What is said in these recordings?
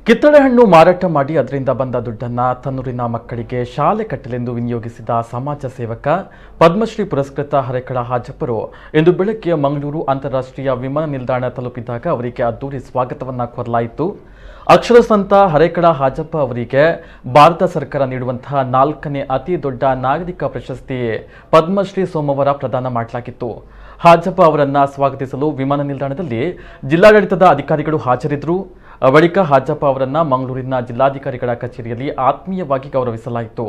ಕಿತ್ತಳೆ ಹಣ್ಣು ಮಾರಾಟ ಮಾಡಿ ಅದರಿಂದ ಬಂದ ದುಡ್ಡನ್ನು ತನ್ನೂರಿನ ಮಕ್ಕಳಿಗೆ ಶಾಲೆ ಕಟ್ಟಲೆಂದು ವಿನಿಯೋಗಿಸಿದ ಸಮಾಜ ಸೇವಕ ಪದ್ಮಶ್ರೀ ಪುರಸ್ಕೃತ ಹರೇಕಳ ಹಾಜಪ್ಪರು ಇಂದು ಬೆಳಗ್ಗೆ ಮಂಗಳೂರು ಅಂತಾರಾಷ್ಟ್ರೀಯ ವಿಮಾನ ನಿಲ್ದಾಣ ತಲುಪಿದಾಗ ಅವರಿಗೆ ಅದ್ದೂರಿ ಸ್ವಾಗತವನ್ನು ಕೋರಲಾಯಿತು. ಅಕ್ಷರ ಸಂತ ಹರೇಕಳ ಹಾಜಪ್ಪ ಅವರಿಗೆ ಭಾರತ ಸರ್ಕಾರ ನೀಡುವಂತಹ 4ನೇ ಅತಿ ದೊಡ್ಡ ನಾಗರಿಕ ಪ್ರಶಸ್ತಿ ಪದ್ಮಶ್ರೀ ಸೋಮವಾರ ಪ್ರದಾನ ಮಾಡಲಾಗಿತ್ತು. ಹಾಜಪ್ಪ ಅವರನ್ನು ಸ್ವಾಗತಿಸಲು ವಿಮಾನ ನಿಲ್ದಾಣದಲ್ಲಿ ಜಿಲ್ಲಾಡಳಿತದ ಅಧಿಕಾರಿಗಳು ಹಾಜರಿದ್ದರು. ಬಳಿಕ ಹಾಜಪ್ಪ ಅವರನ್ನು ಮಂಗಳೂರಿನ ಜಿಲ್ಲಾಧಿಕಾರಿಗಳ ಕಚೇರಿಯಲ್ಲಿ ಆತ್ಮೀಯವಾಗಿ ಗೌರವಿಸಲಾಯಿತು.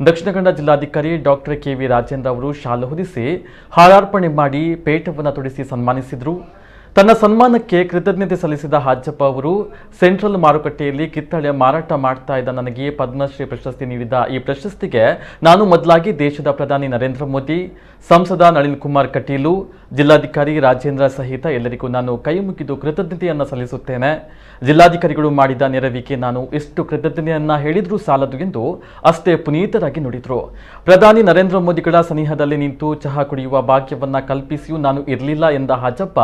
ದಕ್ಷಿಣ ಕನ್ನಡ ಜಿಲ್ಲಾಧಿಕಾರಿ ಡಾಕ್ಟರ್ ಕೆ.ವಿ. ರಾಜೇಂದ್ರ ಅವರು ಶಾಲು ಹೊದಿಸಿ ಹಾರಾರ್ಪಣೆ ಮಾಡಿ ಪೇಟವನ್ನು ತೊಡಿಸಿ ಸನ್ಮಾನಿಸಿದರು. ತನ್ನ ಸನ್ಮಾನಕ್ಕೆ ಕೃತಜ್ಞತೆ ಸಲ್ಲಿಸಿದ ಹಾಜಪ್ಪ ಅವರು, ಸೆಂಟ್ರಲ್ ಮಾರುಕಟ್ಟೆಯಲ್ಲಿ ಕಿತ್ತಳೆ ಮಾರಾಟ ಮಾಡ್ತಾ ಇದ್ದ ನನಗೆ ಪದ್ಮಶ್ರೀ ಪ್ರಶಸ್ತಿ ನೀಡಿದ ಈ ಪ್ರಶಸ್ತಿಗೆ ನಾನು ಮೊದಲಾಗಿ ದೇಶದ ಪ್ರಧಾನಿ ನರೇಂದ್ರ ಮೋದಿ, ಸಂಸದ ನಳಿನ್ ಕುಮಾರ್ ಕಟೀಲು, ಜಿಲ್ಲಾಧಿಕಾರಿ ರಾಜೇಂದ್ರ ಸಹಿತ ಎಲ್ಲರಿಗೂ ನಾನು ಕೈ ಮುಗಿದು ಕೃತಜ್ಞತೆಯನ್ನು ಸಲ್ಲಿಸುತ್ತೇನೆ. ಜಿಲ್ಲಾಧಿಕಾರಿಗಳು ಮಾಡಿದ ನೆರವಿಗೆ ನಾನು ಎಷ್ಟು ಕೃತಜ್ಞತೆಯನ್ನ ಹೇಳಿದ್ರೂ ಸಾಲದು ಎಂದು ಅಷ್ಟೇ ಪುನೀತರಾಗಿ ನುಡಿದರು. ಪ್ರಧಾನಿ ನರೇಂದ್ರ ಮೋದಿಗಳ ಸನಿಹದಲ್ಲಿ ನಿಂತು ಚಹಾ ಕುಡಿಯುವ ಭಾಗ್ಯವನ್ನ ಕಲ್ಪಿಸಿಯೂ ನಾನು ಇರಲಿಲ್ಲ ಎಂದ ಹಾಜಪ್ಪ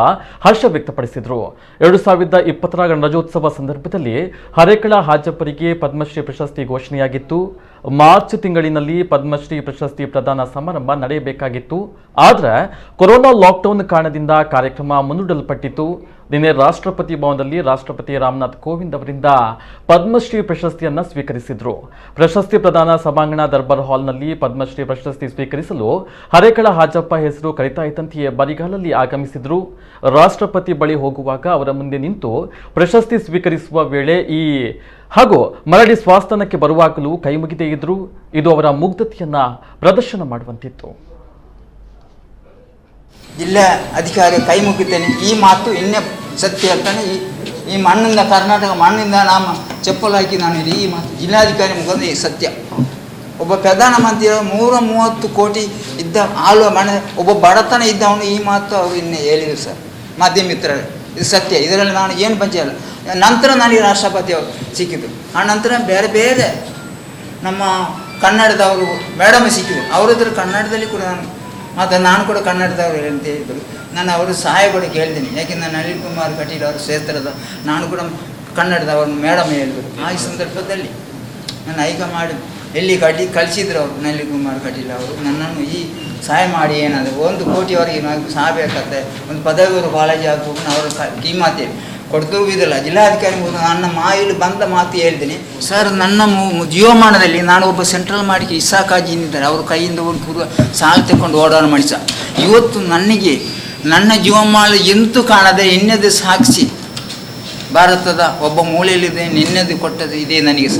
ಹರ್ಷ ವ್ಯಕ್ತಪಡಿಸಿದರು. 2020ರ ಗಣರಾಜ್ಯೋತ್ಸವ ಸಂದರ್ಭದಲ್ಲಿ ಹರೇಕಳ ಹಾಜಪ್ಪರಿಗೆ ಪದ್ಮಶ್ರೀ ಪ್ರಶಸ್ತಿ ಘೋಷಣೆಯಾಗಿತ್ತು. ಮಾರ್ಚ್ ತಿಂಗಳಿನಲ್ಲಿ ಪದ್ಮಶ್ರೀ ಪ್ರಶಸ್ತಿ ಪ್ರದಾನ ಸಮಾರಂಭ ನಡೆಯಬೇಕಾಗಿತ್ತು. ಆದರೆ ಕೊರೋನಾ ಲಾಕ್ಡೌನ್ ಕಾರಣದಿಂದ ಕಾರ್ಯಕ್ರಮ ಮುಂದೂಡಲ್ಪಟ್ಟಿತು. ನಿನ್ನೆ ರಾಷ್ಟ್ರಪತಿ ಭವನದಲ್ಲಿ ರಾಷ್ಟ್ರಪತಿ ರಾಮನಾಥ್ ಕೋವಿಂದ್ ಅವರಿಂದ ಪದ್ಮಶ್ರೀ ಪ್ರಶಸ್ತಿಯನ್ನು ಸ್ವೀಕರಿಸಿದರು. ಪ್ರಶಸ್ತಿ ಪ್ರದಾನ ಸಭಾಂಗಣ ದರ್ಬಾರ್ ಹಾಲ್ನಲ್ಲಿ ಪದ್ಮಶ್ರೀ ಪ್ರಶಸ್ತಿ ಸ್ವೀಕರಿಸಲು ಹರೇಕಳ ಹಾಜಪ್ಪ ಹೆಸರು ಕರೀತಾ ಇದ್ದಂತೆಯೇ ಬರಿಗಾಲಲ್ಲಿ ಆಗಮಿಸಿದರು. ರಾಷ್ಟ್ರಪತಿ ಬಳಿ ಹೋಗುವಾಗ ಅವರ ಮುಂದೆ ನಿಂತು ಪ್ರಶಸ್ತಿ ಸ್ವೀಕರಿಸುವ ವೇಳೆ ಹಾಗೂ ಮರಳಿ ಸ್ವಾಸ್ಥಾನಕ್ಕೆ ಬರುವಾಗಲೂ ಕೈ ಮುಗಿದೇ ಇದ್ರು. ಇದು ಅವರ ಮುಗ್ಧತೆಯನ್ನ ಪ್ರದರ್ಶನ ಮಾಡುವಂತಿತ್ತು. ಜಿಲ್ಲಾ ಅಧಿಕಾರಿ ಕೈ ಮುಗಿತೇನೆ, ಈ ಮಾತು ಇನ್ನೇ ಸತ್ಯ ಹೇಳ್ತಾನೆ. ಈ ಮಣ್ಣಿಂದ, ಕರ್ನಾಟಕ ಮಣ್ಣಿಂದ ನಾನು ಚಪ್ಪಲು ಹಾಕಿ ನಾನು ಈ ಮಾತು ಜಿಲ್ಲಾಧಿಕಾರಿ ಮುಖಂದ ಈ ಸತ್ಯ. ಒಬ್ಬ ಪ್ರಧಾನಮಂತ್ರಿ 130 ಕೋಟಿ ಇದ್ದ ಆಳುವ ಮನೆ, ಒಬ್ಬ ಬಡತನ ಇದ್ದವನು ಈ ಮಾತು ಅವರು ಇನ್ನೇ ಹೇಳಿದರು ಸರ್, ಮಾಧ್ಯಮ ಮಿತ್ರರೇ. ಇದು ಸತ್ಯ, ಇದರಲ್ಲಿ ನಾನು ಏನು ಪಂಚಾಯಲ್ಲ. ನಂತರ ನನಗೆ ರಾಷ್ಟ್ರಪತಿ ಅವರು ಸಿಕ್ಕಿದ್ರು. ಆ ನಂತರ ಬೇರೆ ಬೇರೆ ನಮ್ಮ ಕನ್ನಡದವರು ಮೇಡಮ್ ಸಿಕ್ಕಿದ್ರು. ಅವರಿದ್ದರು ಕನ್ನಡದಲ್ಲಿ ಕೂಡ ನಾನು ಕೂಡ ಕನ್ನಡದವರು ಅಂತ ಹೇಳಿದರು. ನಾನು ಅವರು ಸಹಾಯ ಕೂಡ ಕೇಳ್ತೀನಿ, ಯಾಕೆಂದರೆ ನಳಿನ್ ಕುಮಾರ್ ಕಟೀಲ್ ಅವರು ಕ್ಷೇತ್ರದ, ನಾನು ಕೂಡ ಕನ್ನಡದವರು ಮೇಡಮ್ ಹೇಳಿದರು. ಆ ಸಂದರ್ಭದಲ್ಲಿ ನಾನು ಐಕ ಮಾಡಿ ಎಲ್ಲಿ ಕಳಿಸಿದ್ರು ಅವರು ನಳಿನ್ ಕುಮಾರ್ ಕಟೀಲ್ ಅವರು ನನ್ನನ್ನು ಈ ಸಹಾಯ ಮಾಡಿ, ಏನಾದರೂ 1 ಕೋಟಿವರೆಗೆ ನಾವು ಸಹಾಯ ಬೇಕಾಗ್ತದೆ, ಒಂದು ಪದವಿಯವರು ಕಾಲೇಜ್ ಆಗಬೇಕು ಅವರು ಈ ಮಾತೇಳಿ ಕೊಡ್ತೂ ಇದಿಲ್ಲ. ಜಿಲ್ಲಾಧಿಕಾರಿ ನನ್ನ ಮಾಯಲ್ಲಿ ಬಂದ ಮಾತು ಹೇಳ್ತೀನಿ ಸರ್. ನನ್ನ ಜೀವಮಾನದಲ್ಲಿ ನಾನು ಒಬ್ಬ ಸೆಂಟ್ರಲ್ ಮಾಡಿಕೆ ಇಸಾಕಾಜಿ ಇದ್ದಾರೆ, ಅವ್ರ ಕೈಯಿಂದ ಒಂದು ಪೂರ್ವ ಸಾಲ ತಗೊಂಡು ಓಡಾಡ ಮನುಷ್ಯ. ಇವತ್ತು ನನಗೆ ನನ್ನ ಜೀವಮಾನ ಎಂತೂ ಕಾಣದೆ ಇನ್ನದು ಸಾಕ್ಷಿ ಭಾರತದ ಒಬ್ಬ ಮೂಲೆಯಲ್ಲಿದೆ, ನಿನ್ನದು ಕೊಟ್ಟದ್ದು ಇದೇ ನನಗೆ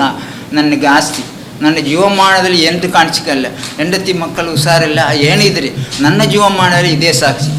ನನಗೆ ಆಸ್ತಿ. ನನ್ನ ಜೀವಮಾನದಲ್ಲಿ ಎಂಟು ಕಾಣಿಸಿಕಲ್ಲ, ಹೆಂಡತಿ ಮಕ್ಕಳು ಹುಷಾರಿಲ್ಲ ಏನಿದ್ರಿ, ನನ್ನ ಜೀವಮಾನದಲ್ಲಿ ಇದೇ ಸಾಕ್ಷಿ.